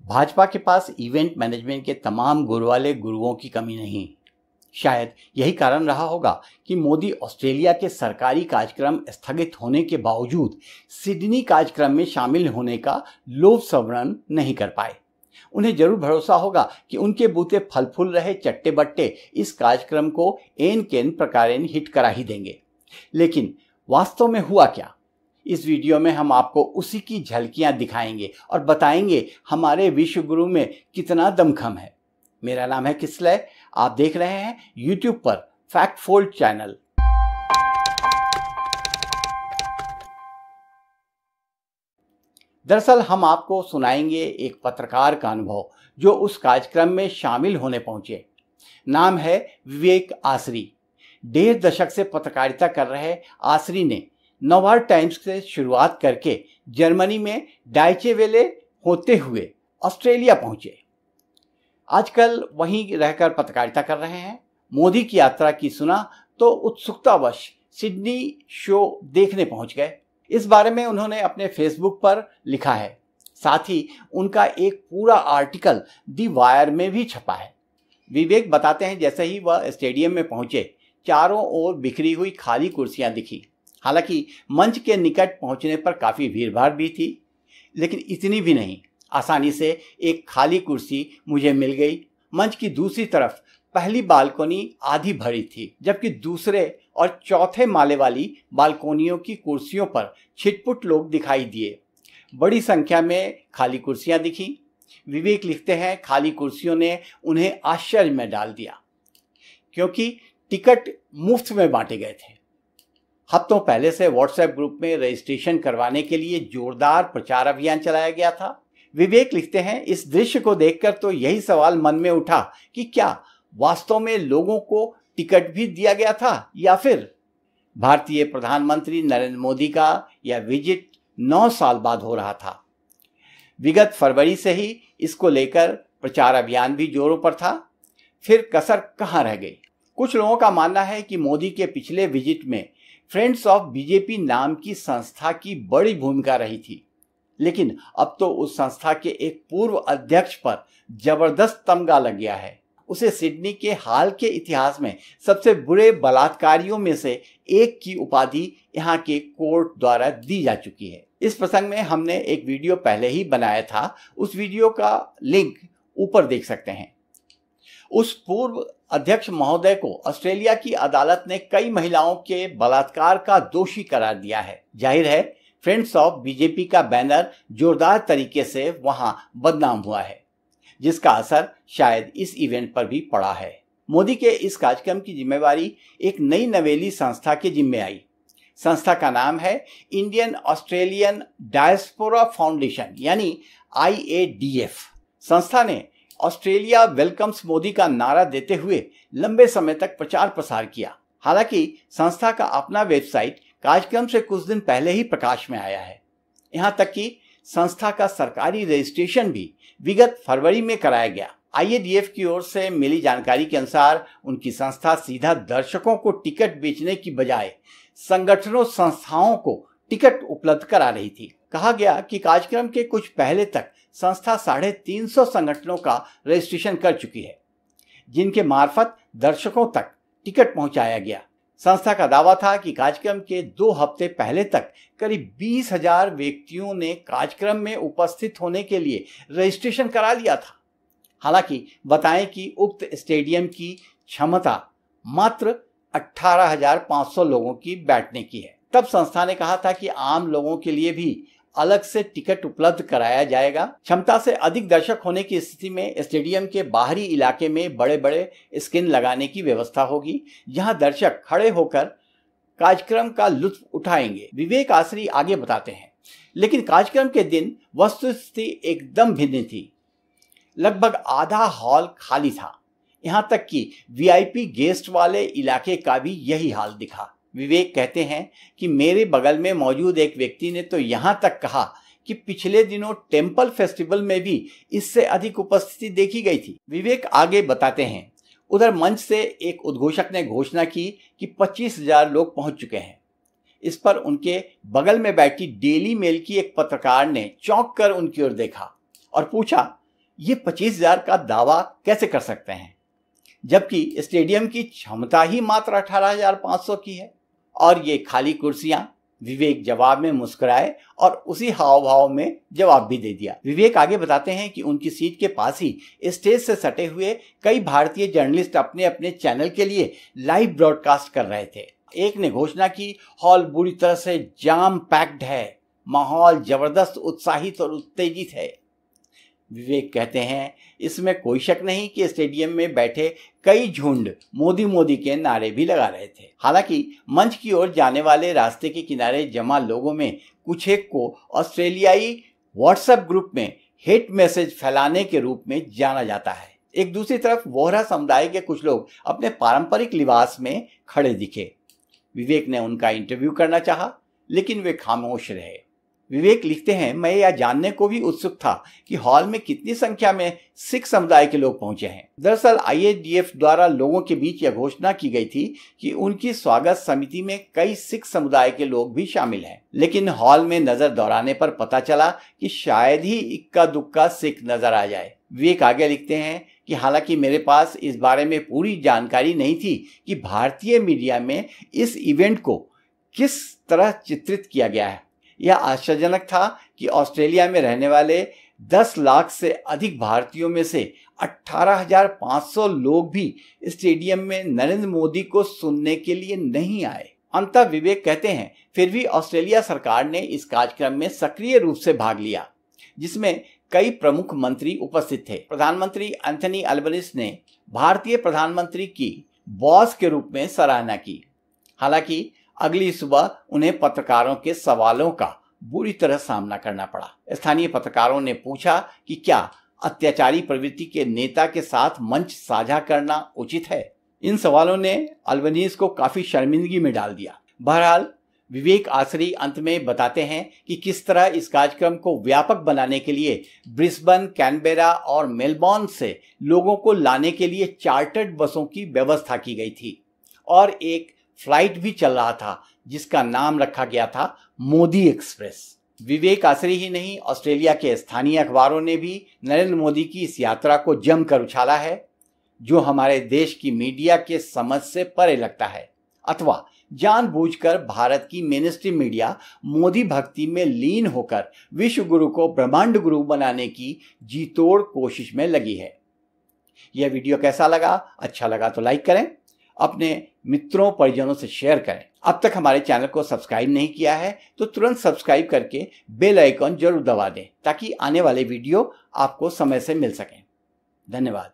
भाजपा के पास event management के तमाम गुण वाले गुरुओं की कमी नहीं। शायद यही कारण रहा होगा कि मोदी ऑस्ट्रेलिया के सरकारी कार्यक्रम स्थगित होने के बावजूद सिडनी कार्यक्रम में शामिल होने का लोभ संवरण नहीं कर पाए। उन्हें जरूर भरोसा होगा कि उनके बूते फल फूल रहे चट्टे बट्टे इस कार्यक्रम को एन केन प्रकारेण हिट करा ही देंगे। लेकिन वास्तव में हुआ क्या? इस वीडियो में हम आपको उसी की झलकियां दिखाएंगे और बताएंगे हमारे विश्व गुरु में कितना दमखम है। मेरा नाम है किसलय, आप देख रहे हैं YouTube पर फैक्ट फोल्ड चैनल। दरअसल हम आपको सुनाएंगे एक पत्रकार का अनुभव जो उस कार्यक्रम में शामिल होने पहुंचे। नाम है विवेक आसरी। 1.5 दशक से पत्रकारिता कर रहे आसरी ने नवभारत टाइम्स से शुरुआत करके जर्मनी में डाइचे वेले होते हुए ऑस्ट्रेलिया पहुंचे। आजकल वहीं रहकर पत्रकारिता कर रहे हैं। मोदी की यात्रा की सुना तो उत्सुकतावश सिडनी शो देखने पहुंच गए। इस बारे में उन्होंने अपने फेसबुक पर लिखा है। साथ ही उनका एक पूरा आर्टिकल दी वायर में भी छपा है। विवेक बताते हैं, जैसे ही वह स्टेडियम में पहुंचे चारों ओर बिखरी हुई खाली कुर्सियां दिखी। हालांकि मंच के निकट पहुंचने पर काफी भीड़-भाड़ भी थी, लेकिन इतनी भी नहीं। आसानी से एक खाली कुर्सी मुझे मिल गई। मंच की दूसरी तरफ पहली बालकोनी आधी भरी थी, जबकि दूसरे और चौथे माले वाली बालकोनियों की कुर्सियों पर छिटपुट लोग दिखाई दिए। बड़ी संख्या में खाली कुर्सियां दिखी। विवेक लिखते हैं, खाली कुर्सियों ने उन्हें आश्चर्य में डाल दिया, क्योंकि टिकट मुफ्त में बांटे गए थे। हफ्तों पहले से व्हाट्सएप ग्रुप में रजिस्ट्रेशन करवाने के लिए जोरदार प्रचार अभियान चलाया गया था। विवेक लिखते हैं, इस दृश्य को देखकर तो यही सवाल मन में उठा कि क्या वास्तव में लोगों को टिकट भी दिया गया था, या फिर भारतीय प्रधानमंत्री नरेंद्र मोदी का यह विजिट 9 साल बाद हो रहा था। विगत फरवरी से ही इसको लेकर प्रचार अभियान भी जोरों पर था। फिर कसर कहाँ रह गई? कुछ लोगों का मानना है कि मोदी के पिछले विजिट में फ्रेंड्स ऑफ बीजेपी नाम की संस्था की बड़ी भूमिका रही थी, लेकिन अब तो उस संस्था के एक पूर्व अध्यक्ष पर जबरदस्त तमगा लग गया है। उसे सिडनी के हाल के इतिहास में सबसे बुरे बलात्कारियों में से एक की उपाधि यहाँ के कोर्ट द्वारा दी जा चुकी है। इस प्रसंग में हमने एक वीडियो पहले ही बनाया था, उस वीडियो का लिंक ऊपर देख सकते हैं। उस पूर्व अध्यक्ष महोदय को ऑस्ट्रेलिया की अदालत ने कई महिलाओं के बलात्कार का दोषी करार दिया है। जाहिर है फ्रेंड्स ऑफ बीजेपी का बैनर जोरदार तरीके से वहां बदनाम हुआ है, जिसका असर शायद इस इवेंट पर भी पड़ा है। मोदी के इस कार्यक्रम की जिम्मेवारी एक नई नवेली संस्था के जिम्मे आई। संस्था का नाम है इंडियन ऑस्ट्रेलियन डायस्पोरा फाउंडेशन, यानी IADF। संस्था ने ऑस्ट्रेलिया वेलकम्स मोदी का नारा देते हुए लंबे समय तक प्रचार प्रसार किया। हालांकि संस्था का अपना वेबसाइट कार्यक्रम से कुछ दिन पहले ही प्रकाश में आया है। यहां तक कि संस्था का सरकारी रजिस्ट्रेशन भी विगत फरवरी में कराया गया। IADF की ओर से मिली जानकारी के अनुसार उनकी संस्था सीधा दर्शकों को टिकट बेचने की बजाय संगठनों संस्थाओं को टिकट उपलब्ध करा रही थी। कहा गया कि कार्यक्रम के कुछ पहले तक संस्था 350 संगठनों का रजिस्ट्रेशन कर चुकी है, जिनके मार्फत दर्शकों तक टिकट पहुंचाया गया। संस्था का दावा था कि कार्यक्रम के 2 हफ्ते पहले तक करीब 20,000 व्यक्तियों ने कार्यक्रम में उपस्थित होने के लिए रजिस्ट्रेशन करा लिया था। हालांकि बताएं कि उक्त स्टेडियम की क्षमता मात्र 18,500 लोगों की बैठने की है। तब संस्था ने कहा था कि आम लोगों के लिए भी अलग से टिकट उपलब्ध कराया जाएगा। क्षमता से अधिक दर्शक होने की स्थिति में स्टेडियम के बाहरी इलाके में बड़े बड़े स्क्रीन लगाने की व्यवस्था होगी, जहां दर्शक खड़े होकर कार्यक्रम का लुत्फ उठाएंगे। विवेक आसरी आगे बताते हैं, लेकिन कार्यक्रम के दिन वस्तुस्थिति एकदम भिन्न थी। लगभग आधा हॉल खाली था। यहां तक कि VIP गेस्ट वाले इलाके का भी यही हाल दिखा। विवेक कहते हैं कि मेरे बगल में मौजूद एक व्यक्ति ने तो यहां तक कहा कि पिछले दिनों टेम्पल फेस्टिवल में भी इससे अधिक उपस्थिति देखी गई थी। विवेक आगे बताते हैं, उधर मंच से एक उद्घोषक ने घोषणा की कि 25,000 लोग पहुंच चुके हैं। इस पर उनके बगल में बैठी डेली मेल की एक पत्रकार ने चौंक कर उनकी ओर देखा और पूछा, ये 25,000 का दावा कैसे कर सकते हैं, जबकि स्टेडियम की क्षमता ही मात्र 18,500 की है। और ये खाली कुर्सियां। विवेक जवाब में मुस्कुराए और उसी हाव भाव में जवाब भी दे दिया। विवेक आगे बताते हैं कि उनकी सीट के पास ही स्टेज से सटे हुए कई भारतीय जर्नलिस्ट अपने अपने चैनल के लिए लाइव ब्रॉडकास्ट कर रहे थे। एक ने घोषणा की, हॉल बुरी तरह से जाम पैक्ड है, माहौल जबरदस्त उत्साहित और उत्तेजित है। विवेक कहते हैं, इसमें कोई शक नहीं कि स्टेडियम में बैठे कई झुंड मोदी मोदी के नारे भी लगा रहे थे। हालांकि मंच की ओर जाने वाले रास्ते के किनारे जमा लोगों में कुछ एक को ऑस्ट्रेलियाई व्हाट्सएप ग्रुप में हेट मैसेज फैलाने के रूप में जाना जाता है। एक दूसरी तरफ वोहरा समुदाय के कुछ लोग अपने पारंपरिक लिबास में खड़े दिखे। विवेक ने उनका इंटरव्यू करना चाहा, लेकिन वे खामोश रहे। विवेक लिखते हैं, मैं यह जानने को भी उत्सुक था कि हॉल में कितनी संख्या में सिख समुदाय के लोग पहुंचे हैं। दरअसल IADF द्वारा लोगों के बीच यह घोषणा की गई थी कि उनकी स्वागत समिति में कई सिख समुदाय के लोग भी शामिल हैं, लेकिन हॉल में नजर दौड़ाने पर पता चला कि शायद ही इक्का दुक्का सिख नजर आ जाए। विवेक आगे लिखते हैं कि हालांकि मेरे पास इस बारे में पूरी जानकारी नहीं थी कि भारतीय मीडिया में इस इवेंट को किस तरह चित्रित किया गया है। यह आश्चर्यजनक था कि ऑस्ट्रेलिया में रहने वाले 10 लाख से अधिक भारतीयों में से 18,500 लोग भी स्टेडियम में नरेंद्र मोदी को सुनने के लिए नहीं आए। अंततः विवेक कहते हैं, फिर भी ऑस्ट्रेलिया सरकार ने इस कार्यक्रम में सक्रिय रूप से भाग लिया, जिसमें कई प्रमुख मंत्री उपस्थित थे। प्रधानमंत्री एंथनी अल्बनीज ने भारतीय प्रधानमंत्री की बॉस के रूप में सराहना की। हालांकि अगली सुबह उन्हें पत्रकारों के सवालों का बुरी तरह सामना करना पड़ा। स्थानीय पत्रकारों ने पूछा कि क्या अत्याचारी प्रवृत्ति के नेता के साथ मंच साझा करना उचित है। इन सवालों ने अल्बनीज को काफी शर्मिंदगी में डाल दिया। बहरहाल विवेक आसरी अंत में बताते हैं कि किस तरह इस कार्यक्रम को व्यापक बनाने के लिए ब्रिस्बेन, कैनबेरा और मेलबॉर्न से लोगों को लाने के लिए चार्टर्ड बसों की व्यवस्था की गई थी और एक फ्लाइट भी चल रहा था जिसका नाम रखा गया था मोदी एक्सप्रेस। विवेक आसरी ही नहीं, ऑस्ट्रेलिया के स्थानीय अखबारों ने भी नरेंद्र मोदी की इस यात्रा को जमकर उछाला है, जो हमारे देश की मीडिया के समझ से परे लगता है, अथवा जानबूझकर भारत की मेनस्ट्रीम मीडिया मोदी भक्ति में लीन होकर विश्व गुरु को ब्रह्मांड गुरु बनाने की जीतोड़ कोशिश में लगी है। यह वीडियो कैसा लगा? अच्छा लगा तो लाइक करें, अपने मित्रों परिजनों से शेयर करें। अब तक हमारे चैनल को सब्सक्राइब नहीं किया है तो तुरंत सब्सक्राइब करके बेल आइकॉन जरूर दबा दें ताकि आने वाले वीडियो आपको समय से मिल सकें। धन्यवाद।